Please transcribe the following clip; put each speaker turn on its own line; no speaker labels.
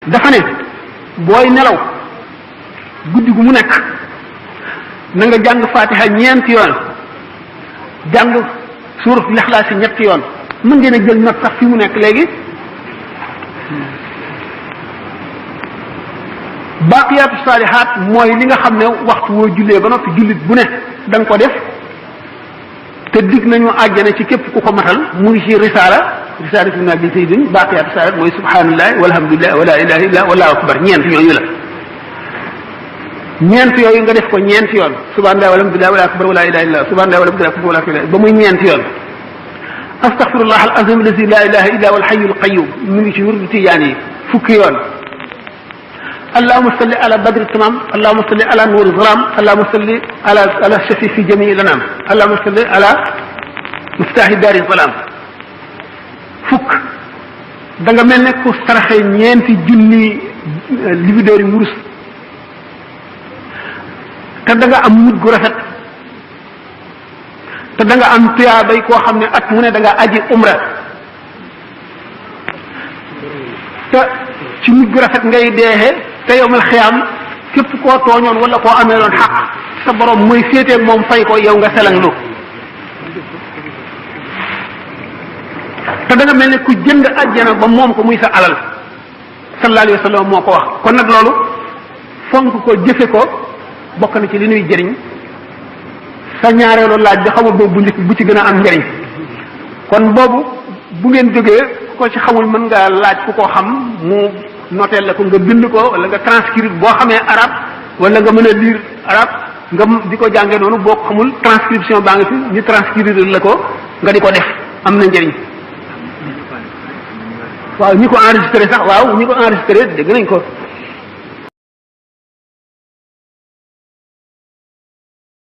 dafa ne booy nelaw guddi gu mu nekk na nga jàng fatiha ñeenti yoon jàng suurat lixlaas yi ñetti yoon mën ngeen a jël note sax fi mu nekk léegi baaqiyaatu saalihaat mooy li nga xam ne waxtu woo jullee ba noppi jullit bu ne da nga ko def te dig nañu àjjana ci képp ku ko matal mu ngi ci risaala fi nabi sayyidin baaqiyaatu saalihaat mooy subhanallah walhamdulillah wala ilaha illa wallahu akbar ñeent yooyu la ñeent yooyu nga def ko ñeenti yoon subhanallah walhamdulillah wala akbar wala ilaha illa subhanallah walhamdulillah wala ilaha ba muy ñeenti yoon astaghfirullah al azim allazi la ilaha illa huwa al hayyul qayyum mu ngi ci wirdu tijaan yi fukki yoon اللهم صل على بدر التمام اللهم صل على نور الظلام اللهم صل على الشفيع في جميع الانام اللهم صل على مفتاح دار الظلام fukk da nga mel ne ku saraxee ñeenti junni libidoor yi wurus te da nga am mujj gu rafet te da nga am tuyaabay koo xam ne at mu ne da nga aji umra te ci mujj gu rafet ngay deexee te yowmal xiyaam képp koo tooñoon wala koo amee loon xaq sa borom mooy féeteeg moom fay ko yow nga selang lu te da nga mel ne ku jënd àjjana ba moom ko muy sa alal sallallahu alayhi wa sallam moo ko wax kon nag loolu fonk ko jëfe ko bokk na ci li ñuy jëriñ sa ñaareelu laaj bi xamul boobu bu njëkk bu ci gën a am njëriñ kon boobu bu ngeen jógee ko ci xamul mën nga laaj ku ko xam mu noteel la ko nga bind ko wala nga transcrire boo xamee arab wala nga mën a lire arab nga di ko jàngee noonu boo ko xamul transcription baa nga fi ñu transcrire la ko nga di ko def am na njëriñ waaw ñi ko enregistré sax waaw ñi ko enregistré dégg nañ ko